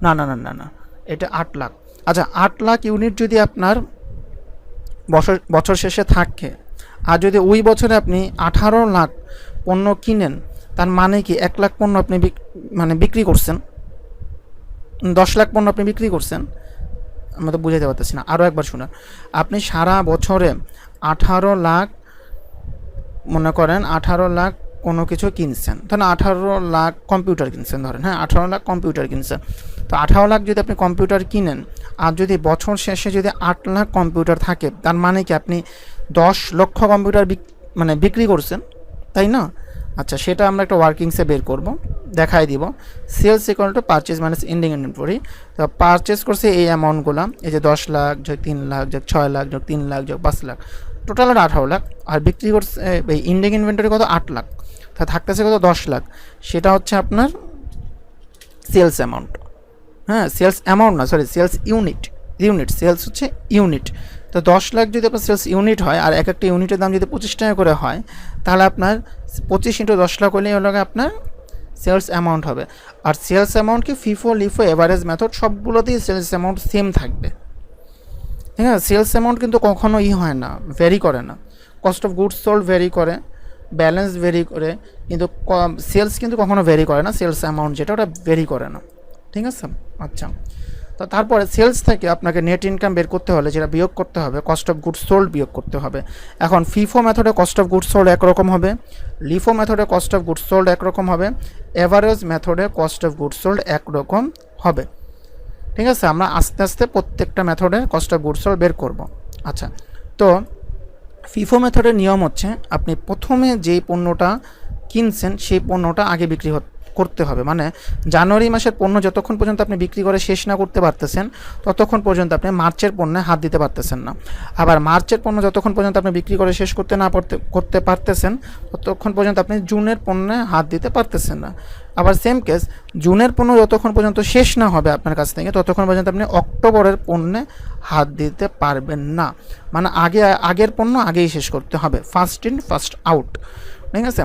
না না না না না, এটা 8 লাখ। আচ্ছা, 8 লাখ ইউনিট যদি আপনার বছর শেষে থাকে, আর যদি ওই বছরে আপনি 18 লাখ পণ্য কিনেন, তার মানে কি 1 লাখ পণ্য আপনি বিক্রি করছেন, 10 লাখ পণ্য আপনি বিক্রি করছেন। আমি তো বুঝাতে পারতেছি না, আরও একবার শুনুন। আপনি সারা বছরে 18 লাখ, মনে করেন 18 লাখ কোনো কিছু কিনছেন, ধরেন 18 লাখ কম্পিউটার কিনছেন, ধরেন হ্যাঁ 18 লাখ কম্পিউটার কিনছেন। তো 18 লাখ যদি আপনি কম্পিউটার কিনেন, আর যদি বছর শেষে যদি 8 লাখ কম্পিউটার থাকে, তার মানে কি আপনি 10 লক্ষ কম্পিউটার মানে বিক্রি করছেন, তাই না? আচ্ছা, সেটা আমরা একটা ওয়ার্কিংসে বের করব, দেখাই দিব। Sales equal to purchase minus ending inventory. তো পারচেজ করছে এই অ্যামাউন্টগুলো, এই যে 10 লাখ যোগ 3 লাখ যোগ 6 লাখ যোগ 3 লাখ যোগ 5 লাখ, টোটাল 18 লাখ। আর বিক্রি করছে এই এন্ডিং ইনভেন্টরি কত, 8 লাখ। তা থাকতেছে কত, 10 লাখ। সেটা হচ্ছে আপনার সেলস অ্যামাউন্ট। হ্যাঁ, সেলস অ্যামাউন্ট না, সরি, সেলস ইউনিট। সেলস হচ্ছে ইউনিট। তো 10 লাখ যদি আপনার সেলস ইউনিট হয়, আর এক একটা ইউনিটের দাম যদি 25 টাকা করে হয়, তাহলে আপনার 25 × 10 লাখ হলেই হলো আপনার সেলস অ্যামাউন্ট হবে। আর সেলস অ্যামাউন্ট কি ফিফো, লিফো, এভারেজ মেথড সবগুলোতেই সেলস অ্যামাউন্ট সেম থাকবে। ঠিক আছে, সেলস অ্যামাউন্ট কিন্তু কখনো হয় না, ভেরি করে না। Cost of goods sold very করে, ব্যালেন্স ভেরি করে, কিন্তু সেলস কিন্তু কখনো ভেরি করে না। সেলস অ্যামাউন্ট যেটা, ওটা ভেরি করে না। ঠিক আছে, আচ্ছা। তো তারপরে সেলস থেকে আপনাকে নেট ইনকাম বের করতে হলে যেটা বিয়োগ করতে হবে, কস্ট অফ গুডস সোল্ড বিয়োগ করতে হবে। এখন ফিফো মেথডে কস্ট অফ গুডস সোল্ড একরকম হবে, লিফো মেথডে কস্ট অফ গুডস সোল্ড একরকম হবে, এভারেজ মেথডে কস্ট অফ গুডস সোল্ড একরকম হবে। ঠিক আছে, আমরা আস্তে আস্তে প্রত্যেকটা মেথডে কস্ট অফ গুডস সোল্ড বের করব। আচ্ছা, তো ফিফো মেথডের নিয়ম হচ্ছে আপনি প্রথমে যেই পণ্যটা কিনছেন সেই পণ্যটা আগে বিক্রি করতে হবে। মানে জানুয়ারি মাসের পণ্য যতক্ষণ পর্যন্ত আপনি বিক্রি করে শেষ না করতে পারতেছেন, ততক্ষণ পর্যন্ত আপনি মার্চের পণ্যে হাত দিতে পারতেছেন না। আবার মার্চের পণ্য যতক্ষণ পর্যন্ত আপনি বিক্রি করে শেষ করতে পারতেছেন, ততক্ষণ পর্যন্ত আপনি জুনের পণ্যে হাত দিতে পারতেছেন না। আবার সেম কেস, জুনের পণ্য যতক্ষণ পর্যন্ত শেষ না হবে আপনার কাছ থেকে, ততক্ষণ পর্যন্ত আপনি অক্টোবরের পণ্যে হাত দিতে পারবেন না। মানে আগের পণ্য আগেই শেষ করতে হবে, ফার্স্ট ইন ফার্স্ট আউট। ঠিক আছে,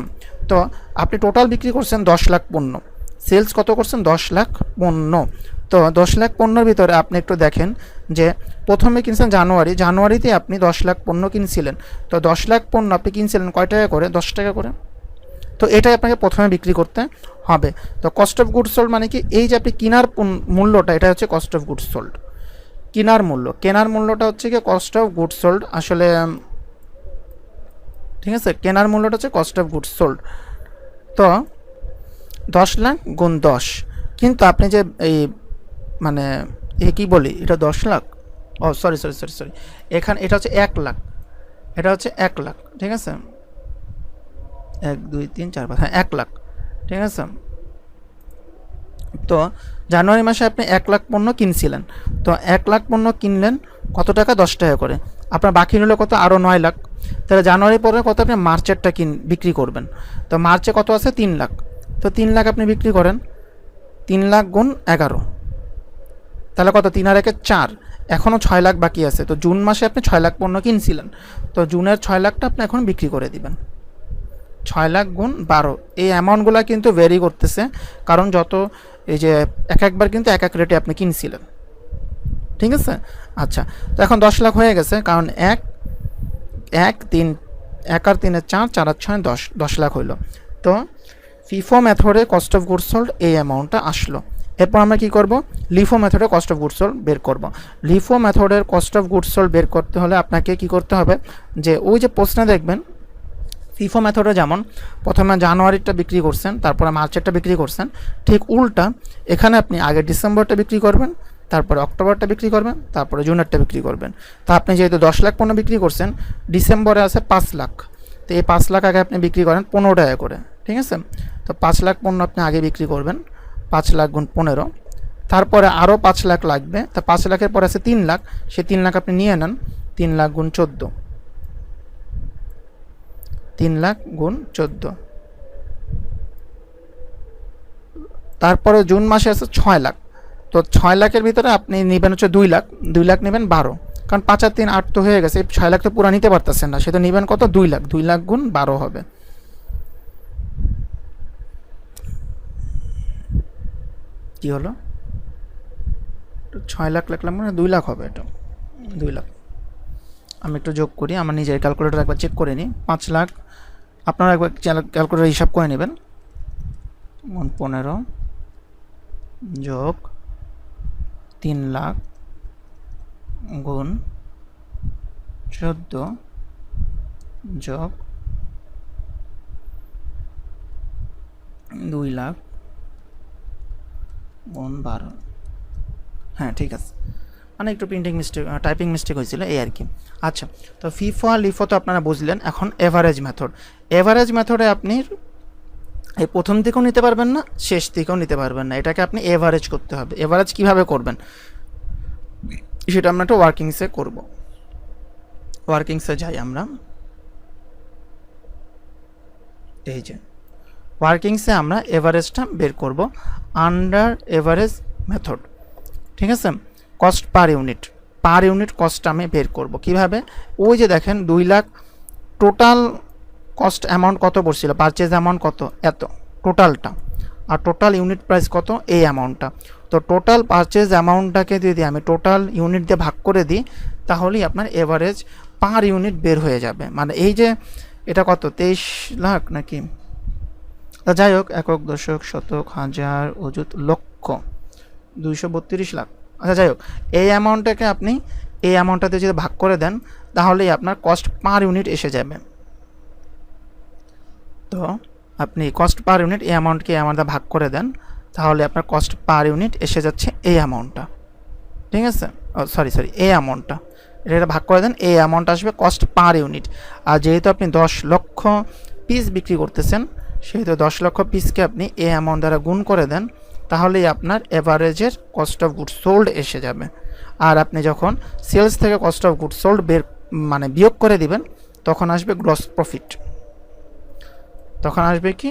তো আপনি টোটাল বিক্রি করছেন 10 লাখ পণ্য, সেলস কত করছেন, 10 লাখ পণ্য। তো 10 লাখ পণ্যর ভিতরে আপনি একটু দেখেন যে প্রথমে কিনছেন জানুয়ারিতে আপনি 10 লাখ পণ্য কিনছিলেন। তো 10 লাখ পণ্য আপনি কিনছিলেন কয় টাকা করে, 10 টাকা করে। তো এটাই আপনাকে প্রথমে বিক্রি করতে হবে। তো কস্ট অফ গুডস সোল্ড মানে কি, এই যে আপনি কেনার মূল্যটা, এটা হচ্ছে কস্ট অফ গুডস সোল্ড। কেনার মূল্যটা হচ্ছে কি কস্ট অফ গুডস সোল্ড আসলে। ঠিক আছে, কেনার মূল্যটা হচ্ছে কস্ট অফ গুডস সোল্ড। তো 10 লাখ গুণ 10, কিন্তু আপনি যে এই মানে কী বলি, এটা 10 লাখ, ও সরি, এখানে এটা হচ্ছে 1 লাখ, এটা হচ্ছে 1 লাখ। ঠিক আছে, 1 2 3 4 5, হ্যাঁ 1 লাখ। ঠিক আছে, তো জানুয়ারি মাসে আপনি 1 লাখ পণ্য কিনছিলেন। তো 1 লাখ পণ্য কিনলেন কত টাকা, 10 টাকা করে। আপনার বাকি রইল কত, আরও 9 লাখ। তাহলে জানুয়ারি পরে কত আপনি মার্চেরটা বিক্রি করবেন। তো মার্চে কত আছে, 3 লাখ। তো 3 লাখ আপনি বিক্রি করেন, 3 লাখ গুণ 11, তাহলে কত, 3 আর 1 4, এখনও 6 লাখ বাকি আছে। তো জুন মাসে আপনি 6 লাখ পণ্য কিনছিলেন, তো জুনের 6 লাখটা আপনি এখন বিক্রি করে দিবেন। 6 লাখ গুণ 12, এই অ্যামাউন্টগুলো কিন্তু ভেরি করতেছে, কারণ যত এই যে একবার কিন্তু এক রেটে আপনি কিনছিলেন। ঠিক আছে, আচ্ছা। তো এখন 10 লাখ হয়ে গেছে, কারণ 1 3 1 আর 3 4, 4 আর 6 10, 10 লাখ হইল। তো ফিফো মেথডে কস্ট অফ গুডস সোল্ড এই অ্যামাউন্টটা আসলো। এরপর আমরা কী করব, লিফো মেথডে কস্ট অফ গুডস সোল্ড বের করব। লিফো মেথডের কস্ট অফ গুডস সোল্ড বের করতে হলে আপনাকে কি করতে হবে, যে ওই যে প্রশ্নে দেখবেন ফিফো মেথডে যেমন প্রথমে জানুয়ারিটা বিক্রি করছেন, তারপরে মার্চেরটা বিক্রি করছেন, ঠিক উল্টা এখানে আপনি আগে ডিসেম্বরটা বিক্রি করবেন, তারপরে অক্টোবরটা বিক্রি করবেন, তারপরে জুনেরটা বিক্রি করবেন। তো আপনি যেহেতু 10 লাখ পণ্য বিক্রি করছেন, ডিসেম্বরে আছে 5 লাখ, তো এই 5 লাখ আগে আপনি বিক্রি করেন 15 টাকা করে। ঠিক আছে, তো 5 লাখ পণ্য আপনি আগে বিক্রি করবেন, 5 লাখ গুণ 15, তারপরে আরও 5 লাখ লাগবে। তা 5 লাখের পরে আছে 3 লাখ, সেই 3 লাখ আপনি নিয়ে নেন, 3 লাখ গুণ 14, 3 লাখ গুণ 14। তারপরে জুন মাসে আছে 6 লাখ, তো 6 লাখের ভিতরে আপনি নেবেন হচ্ছে 2 লাখ, 2 লাখ নেবেন 12, কারণ 5 আর 3 8 তো হয়ে গেছে, 6 লাখ তো পুরো নিতে পারতেছেন না, সেটা নেবেন কত, 2 লাখ, 2 লাখ গুণ 12 হবে। কি হলো, 6 লাখ লিখলাম মানে 2 লাখ হবে, এটা 2 লাখ। আমি একটু যোগ করি, আমার নিজের ক্যালকুলেটর একবার চেক করে নিই। 5 লাখ, আপনারা একবার ক্যালকুলেটর হিসাব করে নেবেন। 15 যোগ 3 লাখ গুণ 14 যোগ 2 লাখ গুণ 12। হ্যাঁ ঠিক আছে, মানে একটু প্রিন্টিং মিস্টেক, টাইপিং মিস্টেক হয়েছিল এই আর কি। আচ্ছা, তো ফিফো আর লিফো তো আপনারা বুঝলেন। এখন এভারেজ মেথড। এভারেজ মেথডে আপনি এই প্রথম দিকেও নিতে পারবেন না, শেষ দিকেও নিতে পারবেন না, এটাকে আপনি এভারেজ করতে হবে। এভারেজ কিভাবে করবেন সেটা আমরা একটা ওয়ার্কিংসে করব। ওয়ার্কিংসে যাই আমরা, এই যে ওয়ার্কিংসে আমরা এভারেজটা বের করব আন্ডার এভারেজ মেথড। ঠিক আছে, কস্ট পার ইউনিট কস্ট আমি বের করব কিভাবে। ওই যে দেখেন 2 লাখ টোটাল কস্ট অ্যামাউন্ট কত পড়ছিল, পারচেজ অ্যামাউন্ট কত, এত টোটালটা, আর টোটাল ইউনিট প্রাইস কত, এই অ্যামাউন্টটা। তো টোটাল পারচেজ অ্যামাউন্টটাকে যদি আমি টোটাল ইউনিট দিয়ে ভাগ করে দিই, তাহলেই আপনার এভারেজ পার ইউনিট বের হয়ে যাবে। মানে এই যে এটা কত 23 লাখ নাকি, যাই হোক, একক, দশক, শতক, হাজার, অযুত, লক্ষ, 232 লাখ। আচ্ছা যাই হোক, এই অ্যামাউন্টটাকে আপনি এই অ্যামাউন্টটাতে যদি ভাগ করে দেন, তাহলেই আপনার কস্ট পার ইউনিট এসে যাবে। তো আপনি কস্ট পার ইউনিট এই অ্যামাউন্টকে আমাদের ভাগ করে দেন, তাহলে আপনার কস্ট পার ইউনিট এসে যাচ্ছে এই অ্যামাউন্টটা। ঠিক আছে, সরি এই অ্যামাউন্টটা, এটা ভাগ করে দেন, এই অ্যামাউন্ট আসবে কস্ট পার ইউনিট। আর যেহেতু আপনি 10 লক্ষ পিস বিক্রি করতেছেন, সেহেতু 10 লক্ষ পিসকে আপনি এই অ্যামাউন্ট দ্বারা গুণ করে দেন, তাহলেই আপনার এভারেজের কস্ট অফ গুড সোল্ড এসে যাবে। আর আপনি যখন সেলস থেকে কস্ট অফ গুড সোল্ড বিয়োগ করে দিবেন, তখন আসবে গ্রস প্রফিট। তখন আসবে কি,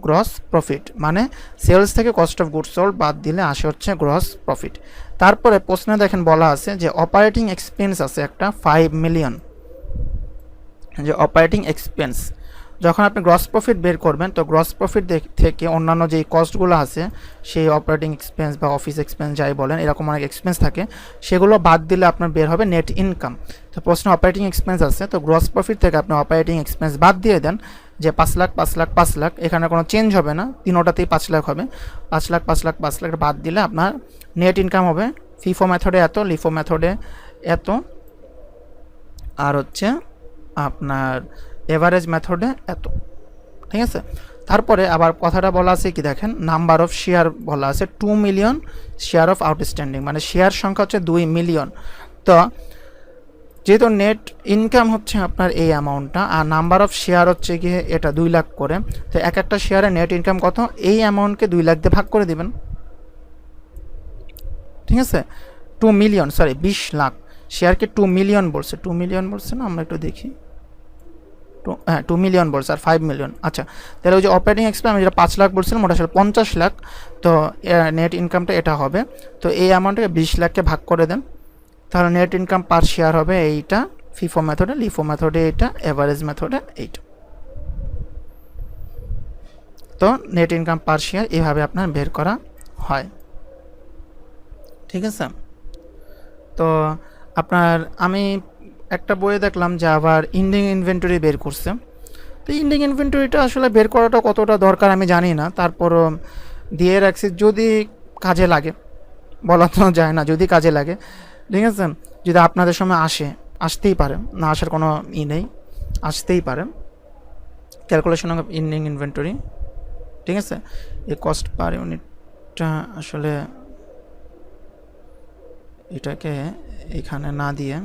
গ্রস প্রফিট। মানে সেলস থেকে কস্ট অফ গুড সোল্ড বাদ দিলে আসে হচ্ছে গ্রস প্রফিট। তারপরে প্রশ্নে দেখেন বলা আছে যে অপারেটিং এক্সপেন্স আছে একটা 5 মিলিয়ন, যে অপারেটিং এক্সপেন্স। যখন আপনি গ্রস প্রফিট বের করবেন, তো গ্রস প্রফিট থেকে অন্যান্য যেই কস্টগুলো আছে, সেই অপারেটিং এক্সপেন্স বা অফিস এক্সপেন্স যাই বলেন, এরকম অনেক এক্সপেন্স থাকে, সেগুলো বাদ দিলে আপনার বের হবে নেট ইনকাম। তো প্রশ্নে অপারেটিং এক্সপেন্স আছে, তো গ্রস প্রফিট থেকে আপনি অপারেটিং এক্সপেন্স বাদ দিয়ে দেন, যে 5 লাখ 5 লাখ 5 লাখ, এখানে কোনো চেঞ্জ হবে না, তিনোটাতেই 5 লাখ হবে। 5 লাখ 5 লাখ 5 লাখ বাদ দিলে আপনার নেট ইনকাম হবে ফিফো মেথডে এত, লিফো মেথডে এত, আর হচ্ছে আপনার এভারেজ মেথডে এত। ঠিক আছে, তারপরে আবার কথাটা বলা আছে কি দেখেন, নাম্বার অফ শেয়ার বলা আছে 2 মিলিয়ন শেয়ার অফ আউটস্ট্যান্ডিং, মানে শেয়ার সংখ্যা হচ্ছে 2 মিলিয়ন। তো যেহেতু নেট ইনকাম হচ্ছে আপনার এই অ্যামাউন্টটা, আর নাম্বার অফ শেয়ার হচ্ছে গিয়ে এটা 2 লাখ করে, তো এক একটা শেয়ারে নেট ইনকাম কত, এই অ্যামাউন্টকে 2 লাখ দিয়ে ভাগ করে দিবেন। ঠিক আছে, 2 মিলিয়ন, সরি 20 লাখ শেয়ারকে 2 মিলিয়ন বলছে, 2 মিলিয়ন বলছে না, আমরা একটু দেখি, 2 মিলিয়ন বলছে আর 5 মিলিয়ন। আচ্ছা, তাহলে ওই যে অপারেটিং এক্সপেন্স আমি যেটা 5 লাখ বলছিলাম, ওটা আসলে 50 লাখ। তো নেট ইনকামটা এটা হবে। তো এই অ্যামাউন্টটাকে 20 লাখকে ভাগ করে দেন, তাহলে নেট ইনকাম পার শেয়ার হবে এইটা ফিফো মেথডে, লিফো মেথডে এইটা, এভারেজ মেথডে এইটা। তো নেট ইনকাম পার শেয়ার এভাবে আপনার বের করা হয়। ঠিক আছে, তো আপনার আমি একটা বইয়ে দেখলাম যে আবার ইন্ডিং ইনভেন্টরি বের করছে। তো ইন্ডিং ইনভেন্টরিটা আসলে বের করাটা কতটা দরকার আমি জানি না, তারপরও দিয়ে রাখছি, যদি কাজে লাগে, বলা তো যায় না, যদি কাজে লাগে। ঠিক আছে, যদি আপনাদের সময় আসতেই পারে, না আসার কোনো নেই, আসতেই পারে ক্যালকুলেশন অফ ইন্ডিং ইনভেন্টরি। ঠিক আছে, এই কস্ট পার ইউনিটটা আসলে এটাকে এখানে না দিয়ে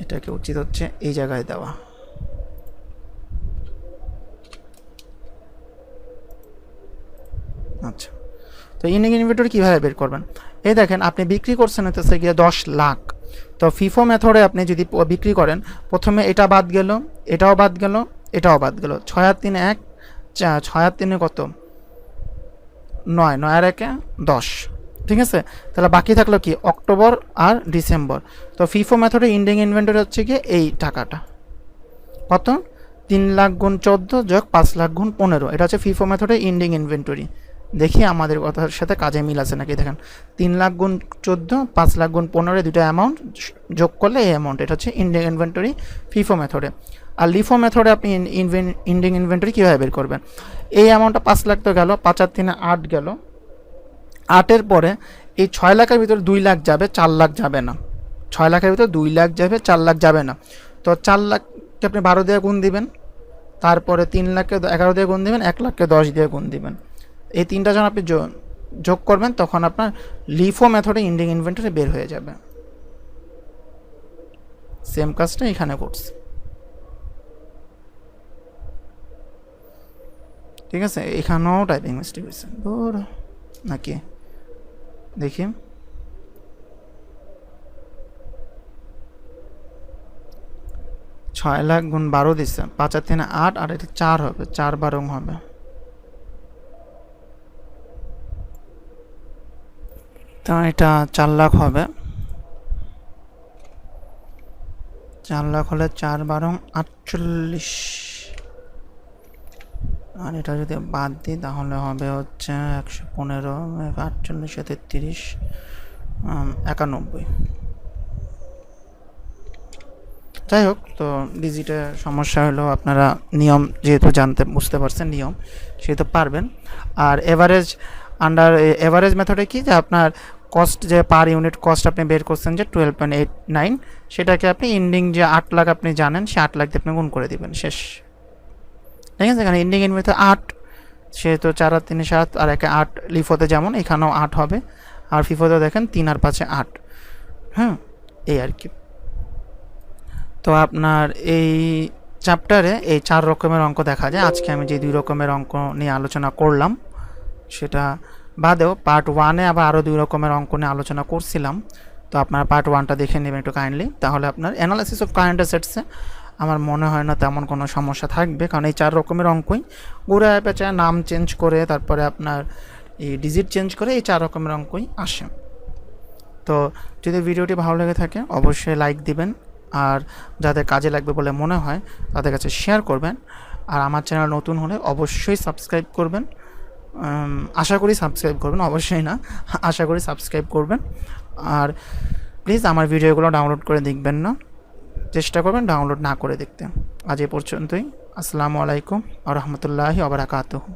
এটাকে উচিত হচ্ছে এই জায়গায় দেওয়া। আচ্ছা, তো ইন্ডিং ইনভেন্টরি কীভাবে বের করবেন, এই দেখেন আপনি বিক্রি করছেন হচ্ছে গিয়ে 10 লাখ। তো ফিফো মেথডে আপনি যদি বিক্রি করেন, প্রথমে এটা বাদ গেল, এটাও বাদ গেল, এটাও বাদ গেল, 6 আর 3 1, 6 আর 3 কত 9, 9 আর 1 10। ঠিক আছে, তাহলে বাকি থাকলো কি অক্টোবর আর ডিসেম্বর। তো ফিফো মেথডে ইন্ডিং ইনভেন্টরি হচ্ছে গিয়ে এই টাকাটা কত, 3 লাখ গুণ 14 যোগ 5 লাখ গুণ 15, এটা হচ্ছে ফিফো মেথডে ইন্ডিং ইনভেন্টরি। দেখি আমাদের কথার সাথে কাজে মিল আছে নাকি। দেখেন 3 লাখ গুণ 14, 5 লাখ গুণ 15, দুটো অ্যামাউন্ট যোগ করলে এই অ্যামাউন্ট, এটা হচ্ছে ইন্ডিং ইনভেন্টরি ফিফো মেথডে। আর লিফো মেথডে আপনি ইন্ডিং ইনভেন্টরি কীভাবে বের করবেন, এই অ্যামাউন্টটা 5 লাখ তো গেল, 5 আর 3 8 গেল, 8-এর পরে এই 6 লাখের ভিতরে 2 লাখ যাবে, 4 লাখ যাবে না। 6 লাখের ভিতরে 2 লাখ যাবে, 4 লাখ যাবে না। তো 4 লাখকে আপনি 12 দিয়ে গুণ দিবেন, তারপরে 3 লাখকে 11 দিয়ে গুণ দিবেন, 1 লাখকে 10 দিয়ে গুণ দিবেন। এই তিনটা যখন আপনি যোগ করবেন তখন আপনার লিফো মেথডে ইন্ডিং ইনভেন্টরি বের হয়ে যাবে। সেম কাজটা এখানে করছি, ঠিক আছে। এখানেও টাইপিং মিস্টেক হয়েছে নাকি দেখি, 6 লাখ গুণ 12 দিচ্ছে, 5 আর 3 8, আর এটা 4 হবে, 4 12 হবে। তো এটা 4 লাখ হবে, 4 লাখ হলে 4 12 48, আর এটা যদি বাদ দিই তাহলে হবে হচ্ছে 115, 48 33 91। যাই হোক, তো ডিজিটে সমস্যা হলো, আপনারা নিয়ম যেহেতু বুঝতে পারছেন নিয়ম, সেহেতু পারবেন। আর এভারেজ মেথডে কি, যে আপনার কস্ট, যে পার ইউনিট কস্ট আপনি বের করছেন যে 12.89, সেটাকে আপনি ইন্ডিং যে 8 লাখ আপনি জানেন, সে 8 লাখ দিয়ে আপনি গুণ করে দিবেন, শেষ। ঠিক আছে, এখানে ইন্ডিং ইনভেন্টরি 8, সেহেতু 4 আর 3 7, আর 1 8, লিফোতে যেমন এখানেও 8 হবে, আর ফিফোতে দেখেন 3 আর 5 8। হ্যাঁ, এই আর কি। তো আপনার এই চ্যাপ্টারে এই 4 রকমের অঙ্ক দেখা যায়। আজকে আমি যে 2 রকমের অঙ্ক নিয়ে আলোচনা করলাম, সেটা বাদেও পার্ট 1-এ আবার আরও 2 রকমের অঙ্ক নিয়ে আলোচনা করছিলাম। তো আপনারা পার্ট 1টা দেখে নেবেন একটু কাইন্ডলি, তাহলে আপনার অ্যানালাইসিস অফ কারেন্ট অ্যাসেটসে আমার মনে হয় না তেমন কোনো সমস্যা থাকবে, কারণ এই 4 রকমের অঙ্কই ঘুরায় পেঁচায় নাম চেঞ্জ করে, তারপরে আপনার এই ডিজিট চেঞ্জ করে, এই 4 রকমের অঙ্কই আসে। তো যদি ভিডিওটি ভালো লেগে থাকে অবশ্যই লাইক দিবেন, আর যাদের কাজে লাগবে বলে মনে হয় তাদের কাছে শেয়ার করবেন। আর আমার চ্যানেল নতুন হলে অবশ্যই সাবস্ক্রাইব করবেন, আশা করি সাবস্ক্রাইব করবেন, অবশ্যই না, আশা করি সাবস্ক্রাইব করবেন। আর প্লিজ আমার ভিডিওগুলো ডাউনলোড করে দেখবেন না, চেষ্টা করবেন ডাউনলোড না করে দেখতে। আজ এ পর্যন্তই। আসসালামু আলাইকুম ওয়া রাহমাতুল্লাহি ওয়া বারাকাতুহু।